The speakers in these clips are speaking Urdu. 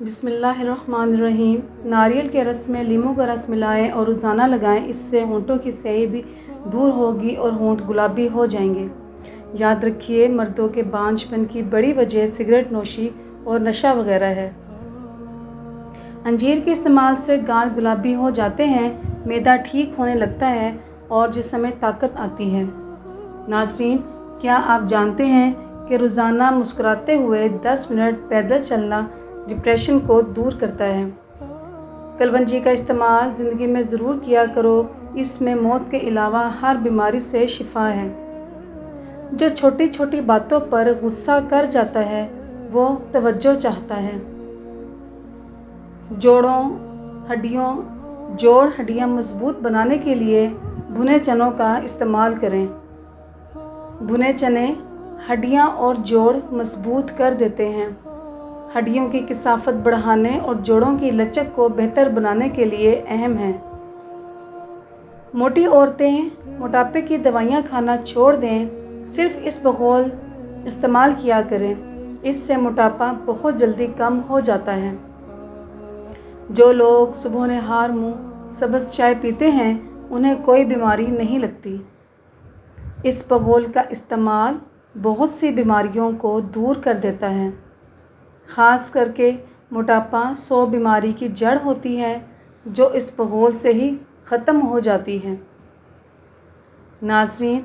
بسم اللہ الرحمن الرحیم۔ ناریل کے رس میں لیموں کا رس ملائیں اور روزانہ لگائیں، اس سے ہونٹوں کی سیاہی بھی دور ہوگی اور ہونٹ گلابی ہو جائیں گے۔ یاد رکھیے، مردوں کے بانجھ پن کی بڑی وجہ سگریٹ نوشی اور نشہ وغیرہ ہے۔ انجیر کے استعمال سے گال گلابی ہو جاتے ہیں، معدہ ٹھیک ہونے لگتا ہے اور جسم میں طاقت آتی ہے۔ ناظرین، کیا آپ جانتے ہیں کہ روزانہ مسکراتے ہوئے 10 منٹ پیدل چلنا ڈپریشن کو دور کرتا ہے؟ کلونجی کا استعمال زندگی میں ضرور کیا کرو، اس میں موت کے علاوہ ہر بیماری سے شفا ہے۔ جو چھوٹی چھوٹی باتوں پر غصہ کر جاتا ہے وہ توجہ چاہتا ہے۔ جوڑ ہڈیاں مضبوط بنانے کے لیے بھنے چنوں کا استعمال کریں۔ بھنے چنے ہڈیاں اور جوڑ مضبوط کر دیتے ہیں۔ ہڈیوں کی کثافت بڑھانے اور جوڑوں کی لچک کو بہتر بنانے کے لیے اہم ہیں۔ موٹی عورتیں موٹاپے کی دوائیاں کھانا چھوڑ دیں، صرف اسبغول استعمال کیا کریں، اس سے موٹاپا بہت جلدی کم ہو جاتا ہے۔ جو لوگ صبح نہار منہ سبز چائے پیتے ہیں انہیں کوئی بیماری نہیں لگتی۔ اسبغول کا استعمال بہت سی بیماریوں کو دور کر دیتا ہے، خاص کر کے موٹاپا 100 بیماری کی جڑ ہوتی ہے جو اسبغول سے ہی ختم ہو جاتی ہے۔ ناظرین،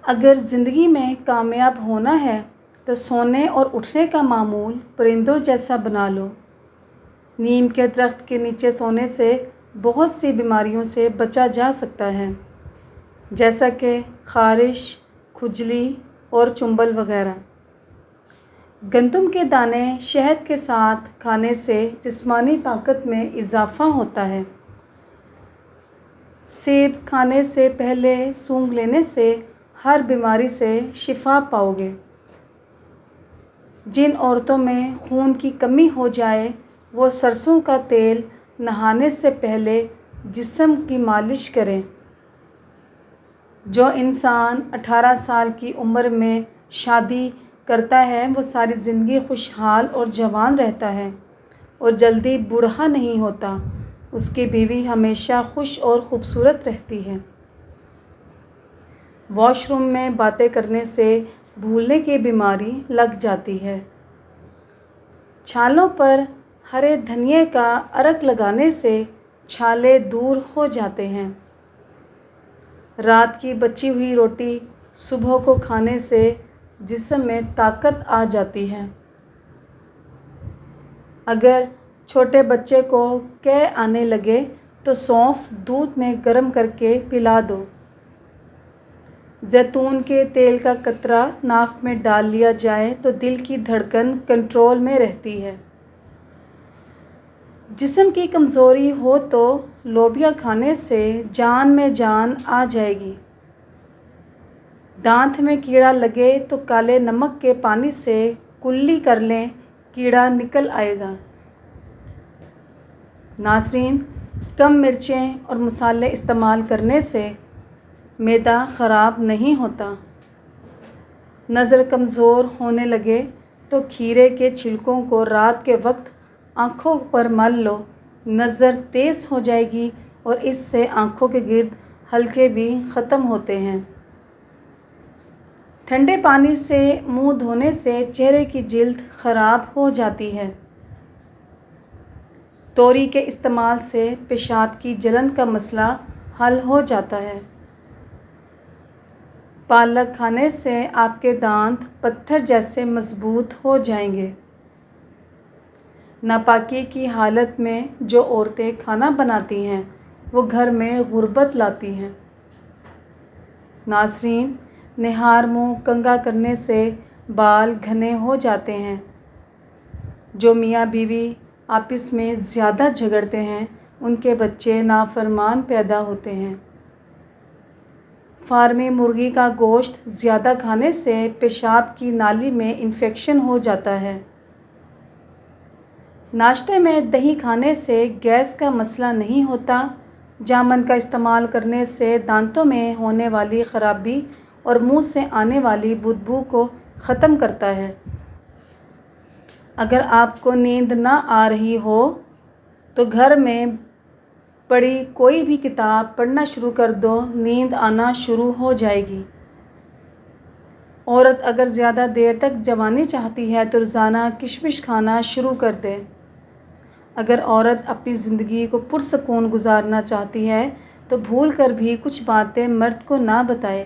اگر زندگی میں کامیاب ہونا ہے تو سونے اور اٹھنے کا معمول پرندوں جیسا بنا لو۔ نیم کے درخت کے نیچے سونے سے بہت سی بیماریوں سے بچا جا سکتا ہے، جیسا کہ خارش، کھجلی اور چنبل وغیرہ۔ گندم کے دانے شہد کے ساتھ کھانے سے جسمانی طاقت میں اضافہ ہوتا ہے۔ سیب کھانے سے پہلے سونگھ لینے سے ہر بیماری سے شفا پاؤ گے۔ جن عورتوں میں خون کی کمی ہو جائے وہ سرسوں کا تیل نہانے سے پہلے جسم کی مالش کریں۔ جو انسان 18 سال کی عمر میں شادی کرتا ہے وہ ساری زندگی خوشحال اور جوان رہتا ہے اور جلدی بوڑھا نہیں ہوتا، اس کی بیوی ہمیشہ خوش اور خوبصورت رہتی ہے۔ واش روم میں باتیں کرنے سے بھولنے کی بیماری لگ جاتی ہے۔ چھالوں پر ہرے دھنیے کا عرق لگانے سے چھالے دور ہو جاتے ہیں۔ رات کی بچی ہوئی روٹی صبح کو کھانے سے جسم میں طاقت آ جاتی ہے۔ اگر چھوٹے بچے کو قے آنے لگے تو سونف دودھ میں گرم کر کے پلا دو۔ زیتون کے تیل کا قطرہ ناف میں ڈال لیا جائے تو دل کی دھڑکن کنٹرول میں رہتی ہے۔ جسم کی کمزوری ہو تو لوبیا کھانے سے جان میں جان آ جائے گی۔ دانت میں کیڑا لگے تو کالے نمک کے پانی سے کلی کر لیں، کیڑا نکل آئے گا۔ ناظرین، کم مرچیں اور مسالے استعمال کرنے سے معدہ خراب نہیں ہوتا۔ نظر کمزور ہونے لگے تو کھیرے کے چھلکوں کو رات کے وقت آنکھوں پر مل لو، نظر تیز ہو جائے گی اور اس سے آنکھوں کے گرد حلقے بھی ختم ہوتے ہیں۔ ٹھنڈے پانی سے منہ دھونے سے چہرے کی جلد خراب ہو جاتی ہے۔ توری کے استعمال سے پیشاب کی جلن کا مسئلہ حل ہو جاتا ہے۔ پالک کھانے سے آپ کے دانت پتھر جیسے مضبوط ہو جائیں گے۔ ناپاکی کی حالت میں جو عورتیں کھانا بناتی ہیں وہ گھر میں غربت لاتی ہیں۔ ناظرین، نہار منہ کنگھا کرنے سے بال گھنے ہو جاتے ہیں۔ جو میاں بیوی آپس میں زیادہ جھگڑتے ہیں ان کے بچے نافرمان پیدا ہوتے ہیں۔ فارمی مرغی کا گوشت زیادہ کھانے سے پیشاب کی نالی میں انفیکشن ہو جاتا ہے۔ ناشتے میں دہی کھانے سے گیس کا مسئلہ نہیں ہوتا۔ جامن کا استعمال کرنے سے دانتوں میں ہونے والی خرابی اور منہ سے آنے والی بدبو کو ختم کرتا ہے۔ اگر آپ کو نیند نہ آ رہی ہو تو گھر میں پڑھی کوئی بھی کتاب پڑھنا شروع کر دو، نیند آنا شروع ہو جائے گی۔ عورت اگر زیادہ دیر تک جوانی چاہتی ہے تو روزانہ کشمش کھانا شروع کر دے۔ اگر عورت اپنی زندگی کو پرسکون گزارنا چاہتی ہے تو بھول کر بھی کچھ باتیں مرد کو نہ بتائے۔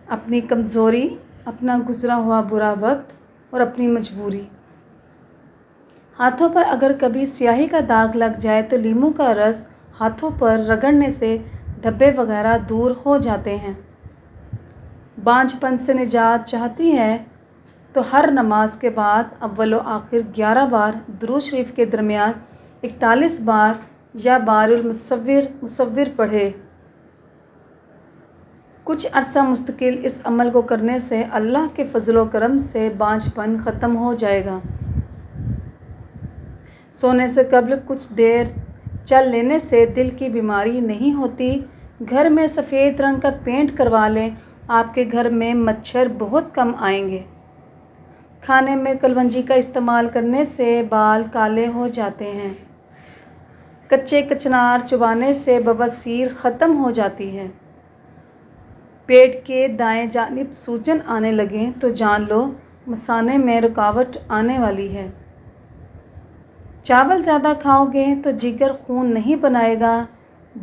اپنی کمزوری، اپنا گزرا ہوا برا وقت اور اپنی مجبوری۔ ہاتھوں پر اگر کبھی سیاہی کا داغ لگ جائے تو لیموں کا رس ہاتھوں پر رگڑنے سے دھبے وغیرہ دور ہو جاتے ہیں۔ بانجھ پن سے نجات چاہتی ہے تو ہر نماز کے بعد اول و آخر 11 بار درود شریف کے درمیان 41 بار یا بار المصور پڑھے۔ کچھ عرصہ مستقل اس عمل کو کرنے سے اللہ کے فضل و کرم سے بانجھ پن ختم ہو جائے گا۔ سونے سے قبل کچھ دیر چل لینے سے دل کی بیماری نہیں ہوتی۔ گھر میں سفید رنگ کا پینٹ کروا لیں، آپ کے گھر میں مچھر بہت کم آئیں گے۔ کھانے میں کلونجی کا استعمال کرنے سے بال کالے ہو جاتے ہیں۔ کچے کچنار چبانے سے بواسیر ختم ہو جاتی ہے۔ پیٹ کے دائیں جانب سوجن آنے لگیں تو جان لو مثانے میں رکاوٹ آنے والی ہے۔ چاول زیادہ کھاؤ گے تو جگر خون نہیں بنائے گا۔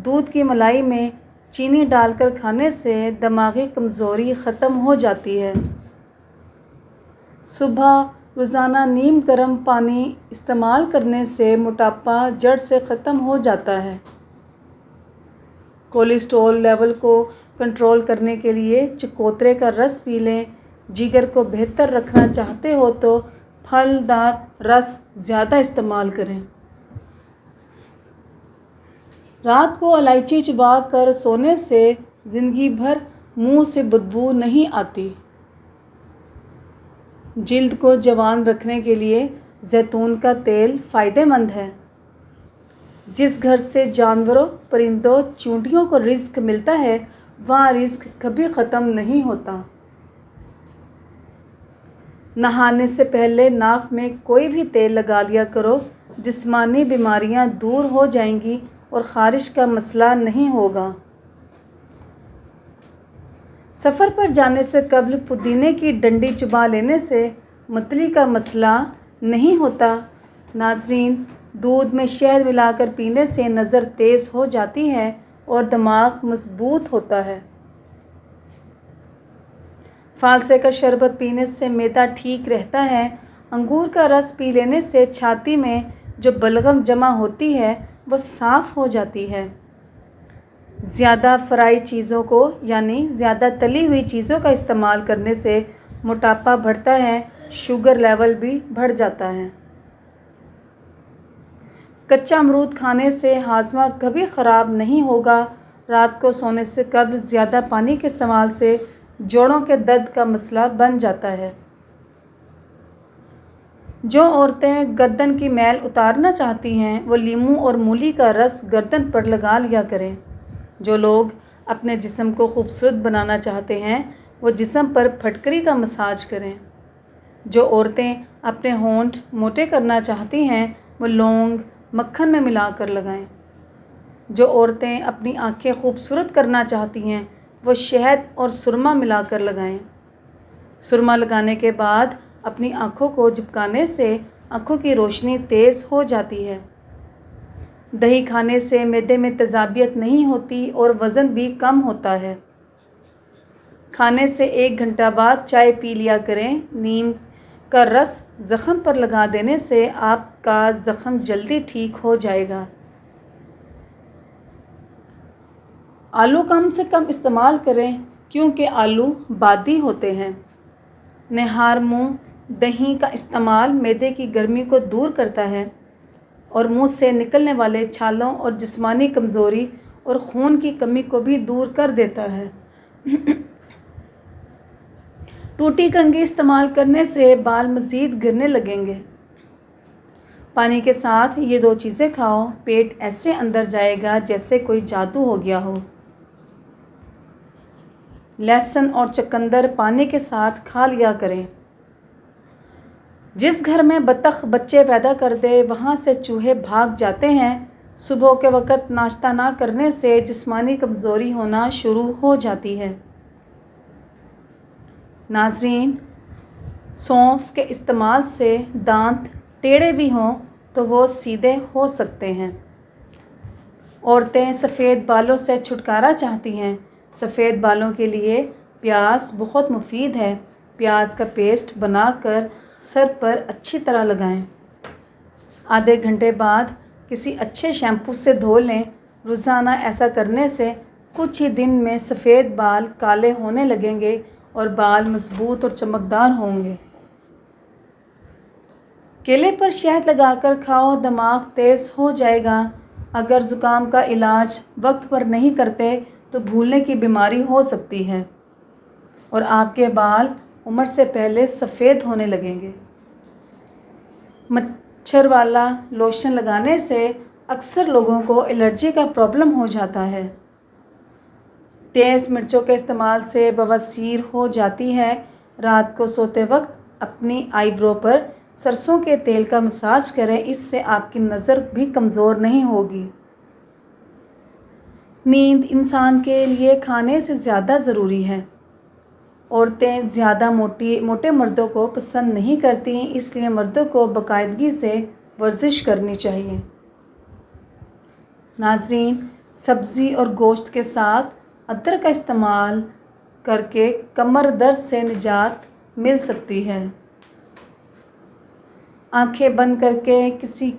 دودھ کی ملائی میں چینی ڈال کر کھانے سے دماغی کمزوری ختم ہو جاتی ہے۔ صبح روزانہ نیم گرم پانی استعمال کرنے سے موٹاپا جڑ سے ختم ہو جاتا ہے۔ کولیسٹرول لیول کو کنٹرول کرنے کے لیے چکوترے کا رس پی لیں۔ جگر کو بہتر رکھنا چاہتے ہو تو پھل دار رس زیادہ استعمال کریں۔ رات کو الائچی چبا کر سونے سے زندگی بھر منہ سے بدبو نہیں آتی۔ جلد کو جوان رکھنے کے لیے زیتون کا تیل فائدہ مند ہے۔ جس گھر سے جانوروں، پرندوں، چیونٹیوں کو رزق ملتا ہے وہاں رزق کبھی ختم نہیں ہوتا۔ نہانے سے پہلے ناف میں کوئی بھی تیل لگا لیا کرو، جسمانی بیماریاں دور ہو جائیں گی اور خارش کا مسئلہ نہیں ہوگا۔ سفر پر جانے سے قبل پودینے کی ڈنڈی چبا لینے سے متلی کا مسئلہ نہیں ہوتا۔ ناظرین، دودھ میں شہد ملا کر پینے سے نظر تیز ہو جاتی ہے اور دماغ مضبوط ہوتا ہے۔ فالسے کا شربت پینے سے معدہ ٹھیک رہتا ہے۔ انگور کا رس پی لینے سے چھاتی میں جو بلغم جمع ہوتی ہے وہ صاف ہو جاتی ہے۔ زیادہ فرائی چیزوں کو یعنی زیادہ تلی ہوئی چیزوں کا استعمال کرنے سے موٹاپا بڑھتا ہے، شوگر لیول بھی بڑھ جاتا ہے۔ کچا امرود کھانے سے ہاضمہ کبھی خراب نہیں ہوگا۔ رات کو سونے سے قبل زیادہ پانی کے استعمال سے جوڑوں کے درد کا مسئلہ بن جاتا ہے۔ جو عورتیں گردن کی میل اتارنا چاہتی ہیں وہ لیموں اور مولی کا رس گردن پر لگا لیا کریں۔ جو لوگ اپنے جسم کو خوبصورت بنانا چاہتے ہیں وہ جسم پر پھٹکری کا مساج کریں۔ جو عورتیں اپنے ہونٹ موٹے کرنا چاہتی ہیں وہ لونگ مکھن میں ملا کر لگائیں۔ جو عورتیں اپنی آنکھیں خوبصورت کرنا چاہتی ہیں وہ شہد اور سرما ملا کر لگائیں۔ سرما لگانے کے بعد اپنی آنکھوں کو جھپکانے سے آنکھوں کی روشنی تیز ہو جاتی ہے۔ دہی کھانے سے معدے میں تیزابیت نہیں ہوتی اور وزن بھی کم ہوتا ہے۔ کھانے سے 1 گھنٹہ بعد چائے پی لیا کریں۔ نیم کا رس زخم پر لگا دینے سے آپ کا زخم جلدی ٹھیک ہو جائے گا۔ آلو کم سے کم استعمال کریں کیونکہ آلو بادی ہوتے ہیں۔ نہار منہ دہی کا استعمال معدے کی گرمی کو دور کرتا ہے اور منہ سے نکلنے والے چھالوں اور جسمانی کمزوری اور خون کی کمی کو بھی دور کر دیتا ہے۔ ٹوٹی کنگھی استعمال کرنے سے بال مزید گرنے لگیں گے۔ پانی کے ساتھ یہ 2 چیزیں کھاؤ، پیٹ ایسے اندر جائے گا جیسے کوئی جادو ہو گیا ہو۔ لہسن اور چقندر پانی کے ساتھ کھا لیا کریں۔ جس گھر میں بطخ بچے پیدا کر دے وہاں سے چوہے بھاگ جاتے ہیں۔ صبح کے وقت ناشتہ نہ کرنے سے جسمانی کمزوری ہونا شروع ہو جاتی ہے۔ ناظرین، سونف کے استعمال سے دانت ٹیڑھے بھی ہوں تو وہ سیدھے ہو سکتے ہیں۔ عورتیں سفید بالوں سے چھٹکارا چاہتی ہیں۔ سفید بالوں کے لیے پیاز بہت مفید ہے۔ پیاز کا پیسٹ بنا کر سر پر اچھی طرح لگائیں۔ آدھے گھنٹے بعد کسی اچھے شیمپو سے دھو لیں۔ روزانہ ایسا کرنے سے کچھ ہی دن میں سفید بال کالے ہونے لگیں گے اور بال مضبوط اور چمکدار ہوں گے۔ کیلے پر شہد لگا کر کھاؤ، دماغ تیز ہو جائے گا۔ اگر زکام کا علاج وقت پر نہیں کرتے تو بھولنے کی بیماری ہو سکتی ہے اور آپ کے بال عمر سے پہلے سفید ہونے لگیں گے۔ مچھر والا لوشن لگانے سے اکثر لوگوں کو الرجی کا پرابلم ہو جاتا ہے۔ تیز مرچوں کے استعمال سے بواسیر ہو جاتی ہے۔ رات کو سوتے وقت اپنی آئی برو پر سرسوں کے تیل کا مساج کریں، اس سے آپ کی نظر بھی کمزور نہیں ہوگی۔ نیند انسان کے لیے کھانے سے زیادہ ضروری ہے۔ عورتیں زیادہ موٹے مردوں کو پسند نہیں کرتی، اس لیے مردوں کو باقاعدگی سے ورزش کرنی چاہیے۔ ناظرین، سبزی اور گوشت کے ساتھ ادرک کا استعمال کر کے کمر درد سے نجات مل سکتی ہے۔ آنکھیں بند کر کے کسی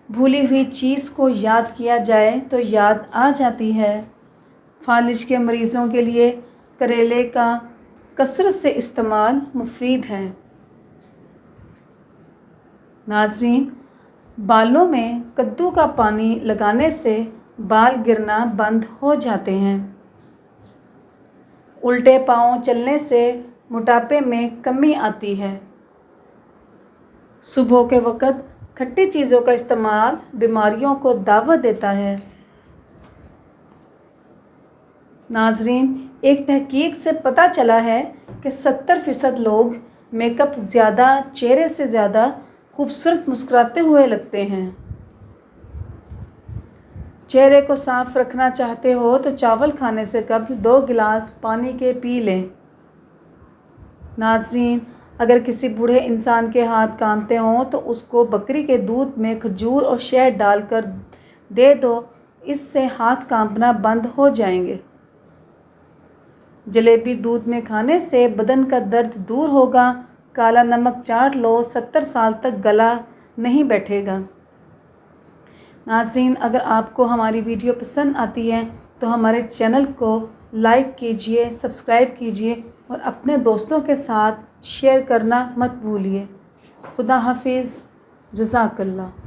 بھولی ہوئی چیز کو یاد کیا جائے تو یاد آ جاتی ہے۔ فالج کے مریضوں کے لیے کریلے کا کثرت سے استعمال مفید ہے۔ ناظرین، بالوں میں کدو کا پانی لگانے سے بال گرنا بند ہو جاتے ہیں۔ الٹے پاؤں چلنے سے موٹاپے میں کمی آتی ہے۔ صبح کے وقت کھٹی چیزوں کا استعمال بیماریوں کو دعوت دیتا ہے۔ ناظرین، ایک تحقیق سے پتہ چلا ہے کہ 70% لوگ میک اپ زیادہ چہرے سے زیادہ خوبصورت مسکراتے ہوئے لگتے ہیں۔ چہرے کو صاف رکھنا چاہتے ہو تو چاول کھانے سے قبل 2 گلاس پانی کے پی لیں۔ ناظرین، اگر کسی بوڑھے انسان کے ہاتھ کانپتے ہوں تو اس کو بکری کے دودھ میں کھجور اور شہد ڈال کر دے دو، اس سے ہاتھ کانپنا بند ہو جائیں گے۔ جلیبی دودھ میں کھانے سے بدن کا درد دور ہوگا۔ کالا نمک چاٹ لو، 70 سال تک گلا نہیں بیٹھے گا۔ ناظرین، اگر آپ کو ہماری ویڈیو پسند آتی ہے تو ہمارے چینل کو لائک کیجیے، سبسکرائب کیجیے اور اپنے دوستوں کے ساتھ شیئر کرنا مت بھولیے۔ خدا حافظ، جزاک اللہ۔